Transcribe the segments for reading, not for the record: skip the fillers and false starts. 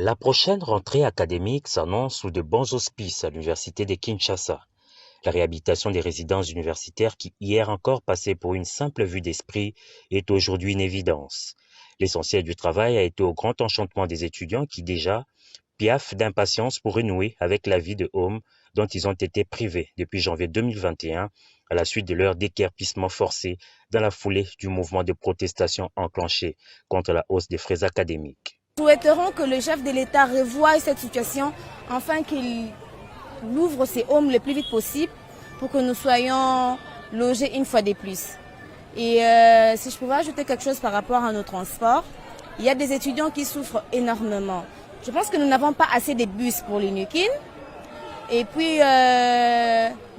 La prochaine rentrée académique s'annonce sous de bons auspices à l'université de Kinshasa. La réhabilitation des résidences universitaires qui hier encore passaient pour une simple vue d'esprit est aujourd'hui une évidence. L'essentiel du travail a été au grand enchantement des étudiants qui déjà piaffent d'impatience pour renouer avec la vie de home dont ils ont été privés depuis janvier 2021 à la suite de leur déguerpissement forcé dans la foulée du mouvement de protestation enclenché contre la hausse des frais académiques. Nous souhaiterons que le chef de l'État revoie cette situation afin qu'il ouvre ses homes le plus vite possible pour que nous soyons logés une fois de plus. Et si je pouvais ajouter quelque chose par rapport à nos transports, il y a des étudiants qui souffrent énormément. Je pense que nous n'avons pas assez de bus pour l'UNIKIN. Et puis,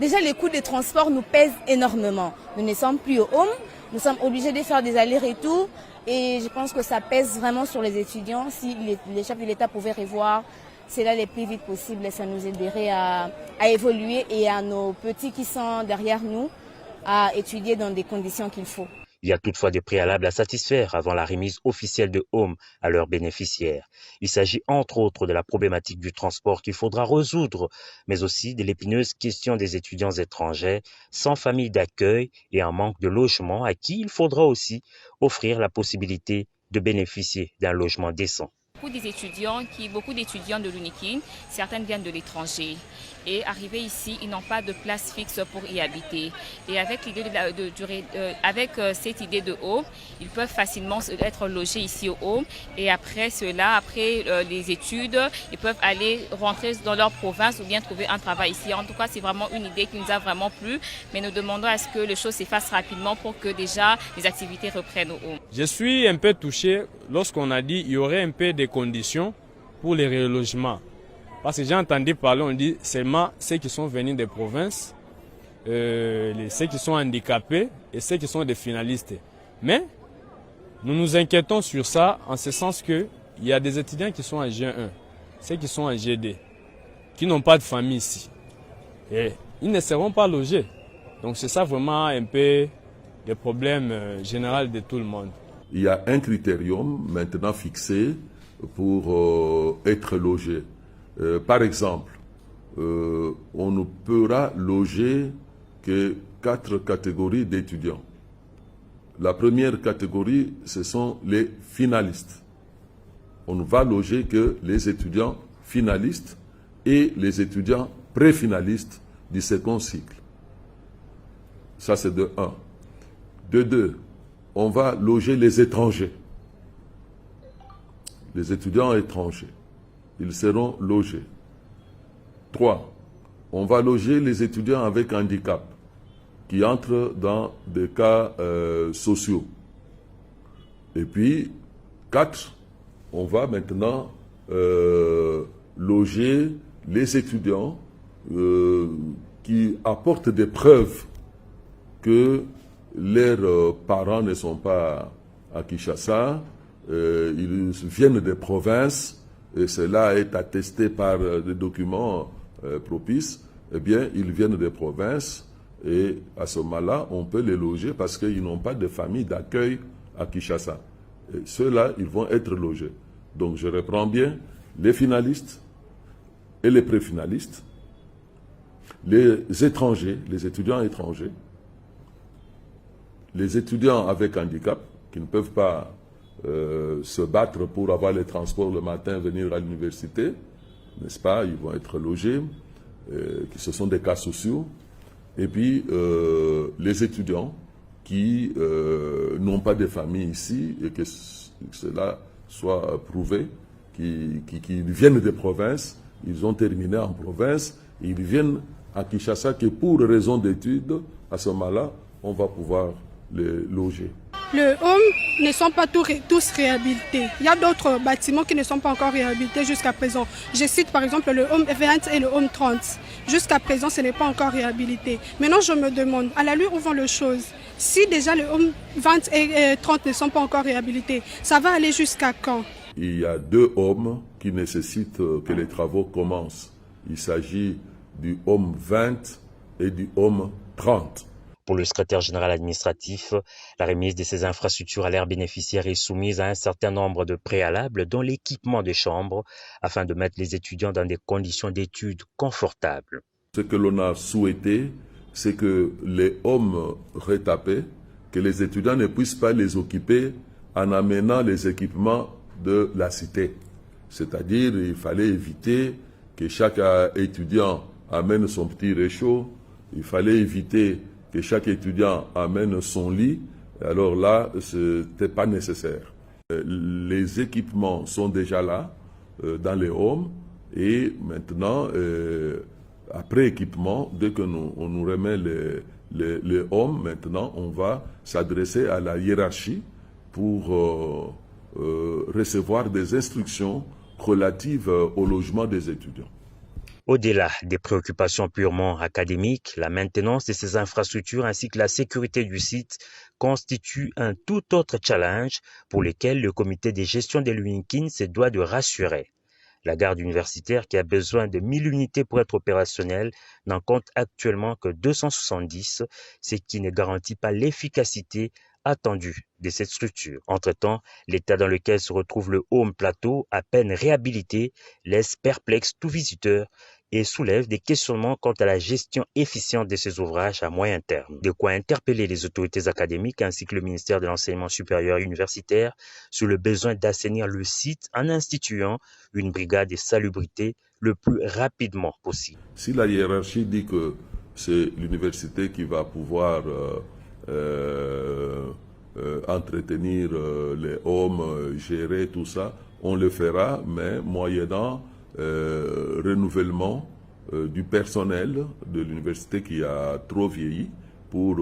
déjà, les coûts de transport nous pèsent énormément. Nous ne sommes plus au home, nous sommes obligés de faire des allers-retours. Et je pense que ça pèse vraiment sur les étudiants. Si les chefs de l'État pouvaient revoir cela le plus vite possible, ça nous aiderait à évoluer et à nos petits qui sont derrière nous à étudier dans des conditions qu'il faut. Il y a toutefois des préalables à satisfaire avant la remise officielle de home à leurs bénéficiaires. Il s'agit entre autres de la problématique du transport qu'il faudra résoudre, mais aussi de l'épineuse question des étudiants étrangers sans famille d'accueil et en manque de logement à qui il faudra aussi offrir la possibilité de bénéficier d'un logement décent. Beaucoup d'étudiants de l'UNIKIN, certains viennent de l'étranger. Et arrivés ici, ils n'ont pas de place fixe pour y habiter. Et avec cette idée de home, ils peuvent facilement être logés ici au home. Et après les études, ils peuvent aller rentrer dans leur province ou bien trouver un travail ici. En tout cas, c'est vraiment une idée qui nous a vraiment plu. Mais nous demandons à ce que les choses s'effacent rapidement pour que déjà les activités reprennent au home. Je suis un peu touché lorsqu'on a dit qu'il y aurait un peu des conditions pour les relogements. Parce que j'ai entendu parler, on dit seulement ceux qui sont venus des provinces, ceux qui sont handicapés et ceux qui sont des finalistes. Mais nous nous inquiétons sur ça en ce sens qu'il y a des étudiants qui sont en G1, ceux qui sont en G2, qui n'ont pas de famille ici. Et ils ne seront pas logés. Donc c'est ça vraiment un peu le problème général de tout le monde. Il y a un critérium maintenant fixé pour être logé. Par exemple, on ne pourra loger que 4 catégories d'étudiants. La première catégorie, ce sont les finalistes. On ne va loger que les étudiants finalistes et les étudiants pré-finalistes du second cycle. Ça, c'est de 1. De 2, on va loger les étrangers. Les étudiants étrangers. Ils seront logés. 3. On va loger les étudiants avec handicap qui entrent dans des cas sociaux. Et puis, 4. On va maintenant loger les étudiants qui apportent des preuves que leurs parents ne sont pas à Kinshasa, ils viennent des provinces, et cela est attesté par des documents propices, eh bien, ils viennent des provinces, et à ce moment-là, on peut les loger parce qu'ils n'ont pas de famille d'accueil à Kinshasa. Et ceux-là, ils vont être logés. Donc, je reprends bien, les finalistes et les pré-finalistes, les étrangers, les étudiants étrangers, les étudiants avec handicap, qui ne peuvent pas se battre pour avoir les transports le matin, venir à l'université, n'est-ce pas? Ils vont être logés, ce sont des cas sociaux. Et puis, les étudiants qui n'ont pas de famille ici, et que cela soit prouvé, qui viennent des provinces, ils ont terminé en province, et ils viennent à Kinshasa, que pour raison d'études, à ce moment-là, on va pouvoir les loger. Le home ne sont pas tous réhabilités. Il y a d'autres bâtiments qui ne sont pas encore réhabilités jusqu'à présent. Je cite par exemple le home 20 et le home 30. Jusqu'à présent, ce n'est pas encore réhabilité. Maintenant, je me demande, à la lueur où vont les choses, si déjà le home 20 et 30 ne sont pas encore réhabilités, ça va aller jusqu'à quand? Il y a 2 homes qui nécessitent que les travaux commencent. Il s'agit du home 20 et du home 30. Pour le secrétaire général administratif, la remise de ces infrastructures à leurs bénéficiaires est soumise à un certain nombre de préalables, dont l'équipement de chambres, afin de mettre les étudiants dans des conditions d'études confortables. Ce que l'on a souhaité, c'est que les homes retapés, que les étudiants ne puissent pas les occuper en amenant les équipements de la cité. C'est-à-dire, il fallait éviter que chaque étudiant amène son petit réchaud, il fallait éviter que chaque étudiant amène son lit. Alors là, ce n'était pas nécessaire. Les équipements sont déjà là, dans les homes, et maintenant, après équipement, dès que on nous remet les homes, maintenant, on va s'adresser à la hiérarchie pour recevoir des instructions relatives au logement des étudiants. Au-delà des préoccupations purement académiques, la maintenance de ces infrastructures ainsi que la sécurité du site constituent un tout autre challenge pour lequel le comité de gestion de l'UNIKIN se doit de rassurer. La garde universitaire, qui a besoin de 1000 unités pour être opérationnelle, n'en compte actuellement que 270, ce qui ne garantit pas l'efficacité attendue de cette structure. Entre-temps, l'état dans lequel se retrouve le Home Plateau, à peine réhabilité, laisse perplexe tout visiteur et soulève des questionnements quant à la gestion efficiente de ces ouvrages à moyen terme. De quoi interpeller les autorités académiques ainsi que le ministère de l'Enseignement supérieur et universitaire sur le besoin d'assainir le site en instituant une brigade de salubrité le plus rapidement possible. Si la hiérarchie dit que c'est l'université qui va pouvoir entretenir les hommes, gérer tout ça, on le fera, mais moyennant renouvellement du personnel de l'université qui a trop vieilli pour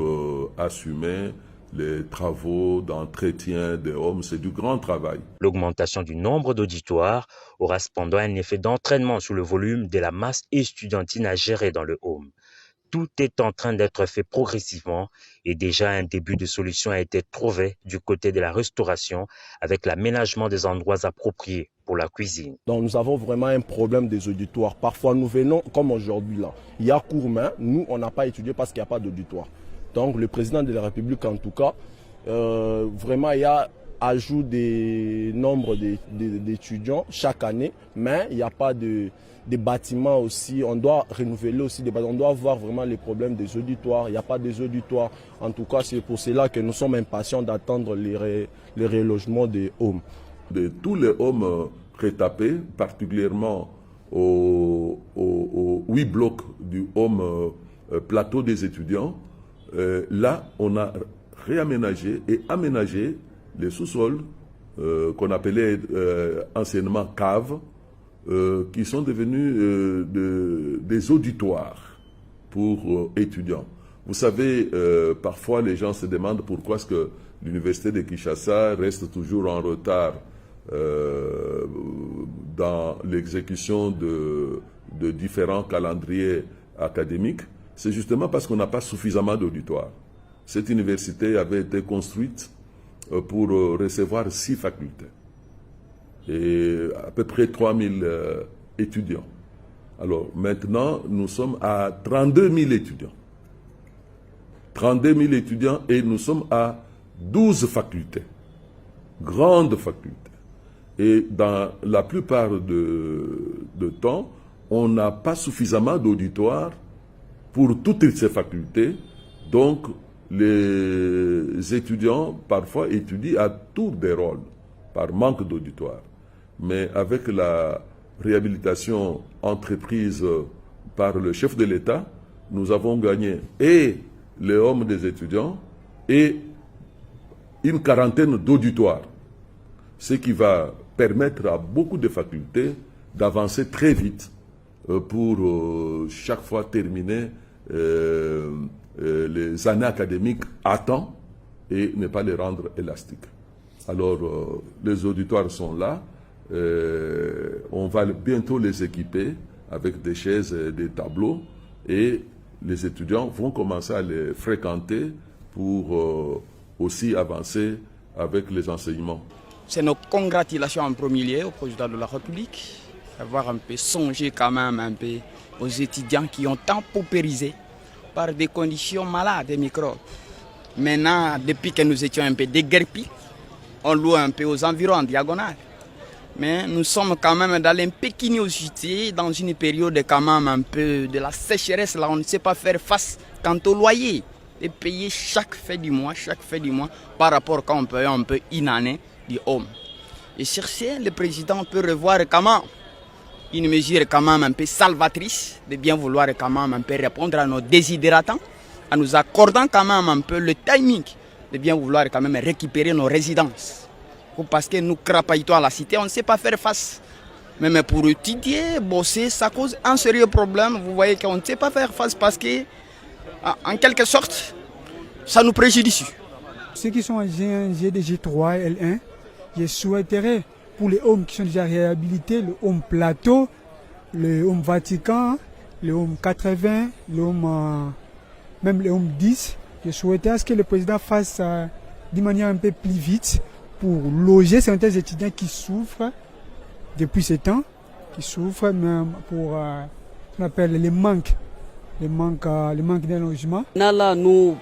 assumer les travaux d'entretien des hommes. C'est du grand travail. L'augmentation du nombre d'auditoires aura cependant un effet d'entraînement sur le volume de la masse estudiantine à gérer dans le home. Tout est en train d'être fait progressivement et déjà un début de solution a été trouvé du côté de la restauration avec l'aménagement des endroits appropriés pour la cuisine. Donc nous avons vraiment un problème des auditoires. Parfois nous venons comme aujourd'hui là. Il y a cours main, nous on n'a pas étudié parce qu'il n'y a pas d'auditoire. Donc le président de la République en tout cas, vraiment il y a ajout des nombres d'étudiants chaque année, mais il n'y a pas des bâtiments aussi, on doit renouveler aussi des bâtiments, on doit voir vraiment les problèmes des auditoires, il n'y a pas des auditoires. En tout cas, c'est pour cela que nous sommes impatients d'attendre les relogements des homes. De tous les homes retapés, particulièrement aux 8 blocs du home plateau des étudiants, là, on a réaménagé et aménagé les sous-sols qu'on appelait anciennement caves, qui sont devenus des auditoires pour étudiants. Vous savez, parfois les gens se demandent pourquoi est-ce que l'université de Kinshasa reste toujours en retard dans l'exécution de différents calendriers académiques. C'est justement parce qu'on n'a pas suffisamment d'auditoires. Cette université avait été construite pour recevoir 6 facultés et à peu près 3000 étudiants. Alors maintenant, nous sommes à 32 000 étudiants. 32 000 étudiants et nous sommes à 12 facultés, grandes facultés. Et dans la plupart de temps, on n'a pas suffisamment d'auditoires pour toutes ces facultés. Donc, les étudiants, parfois, étudient à tour des rôles, par manque d'auditoire. Mais avec la réhabilitation entreprise par le chef de l'État, nous avons gagné et les hommes des étudiants et une quarantaine d'auditoires, ce qui va permettre à beaucoup de facultés d'avancer très vite pour chaque fois terminer les années académiques à temps et ne pas les rendre élastiques. Alors, les auditoires sont là. On va bientôt les équiper avec des chaises et des tableaux et les étudiants vont commencer à les fréquenter pour aussi avancer avec les enseignements. C'est nos congratulations en premier lieu au président de la République, d'avoir un peu songé quand même un peu aux étudiants qui ont tant paupérisé par des conditions malades, des microbes. Maintenant, depuis que nous étions un peu déguerpis, on loue un peu aux environs en diagonale. Mais nous sommes quand même dans l'impécuniosité, dans une période quand même un peu de la sécheresse. Là, on ne sait pas faire face quant au loyer. Et payer chaque fin du mois, par rapport quand on paye un peu une année du home. Et chercher, le président peut revoir comment une mesure quand même un peu salvatrice, de bien vouloir quand même un peu répondre à nos désidératants, en nous accordant quand même un peu le timing, de bien vouloir quand même récupérer nos résidences. Parce que nous crapaillons à la cité, on ne sait pas faire face. Même pour étudier, bosser, ça cause un sérieux problème. Vous voyez qu'on ne sait pas faire face parce que, en quelque sorte, ça nous préjudicie. Ceux qui sont en GDG 3 et L1, je souhaiterais pour les homes qui sont déjà réhabilités, le home Plateau, le home Vatican, le home 80, le home, même le home 10, je souhaitais à ce que le président fasse d'une manière un peu plus vite pour loger certains étudiants qui souffrent depuis ce temps, qui souffrent même pour ce qu'on appelle le manque d'un logement. Là, nous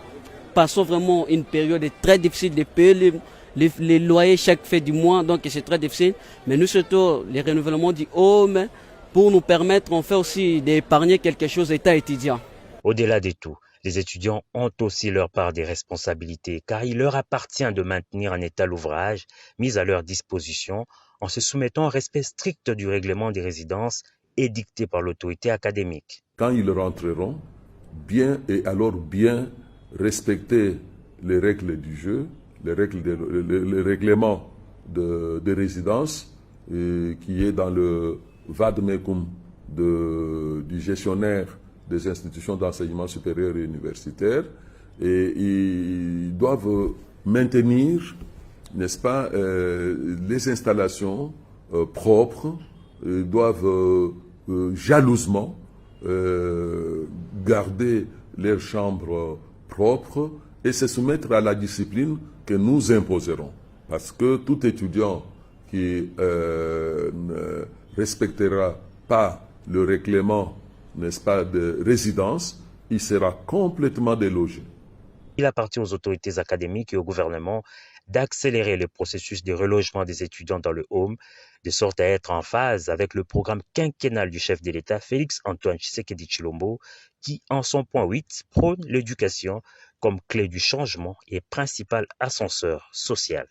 passons vraiment une période très difficile de payer les loyers chaque fin du mois, donc c'est très difficile. Mais nous souhaitons les renouvellements du home pour nous permettre en fait aussi d'épargner quelque chose état étudiant. Au-delà de tout, les étudiants ont aussi leur part des responsabilités car il leur appartient de maintenir en état l'ouvrage mis à leur disposition en se soumettant au respect strict du règlement des résidences édicté par l'autorité académique. Quand ils rentreront, bien respecter les règles du jeu, les règlements de résidence qui est dans le vademecum du gestionnaire des institutions d'enseignement supérieur et universitaire, et ils doivent maintenir, n'est-ce pas, les installations propres, doivent jalousement garder leurs chambres propres et se soumettre à la discipline que nous imposerons. Parce que tout étudiant qui ne respectera pas le règlement, n'est-ce pas, de résidence, il sera complètement délogé. Il appartient aux autorités académiques et au gouvernement d'accélérer le processus de relogement des étudiants dans le home, de sorte à être en phase avec le programme quinquennal du chef de l'État, Félix-Antoine Tshisekedi Tshilombo, qui, en son point 8, prône l'éducation comme clé du changement et principal ascenseur social.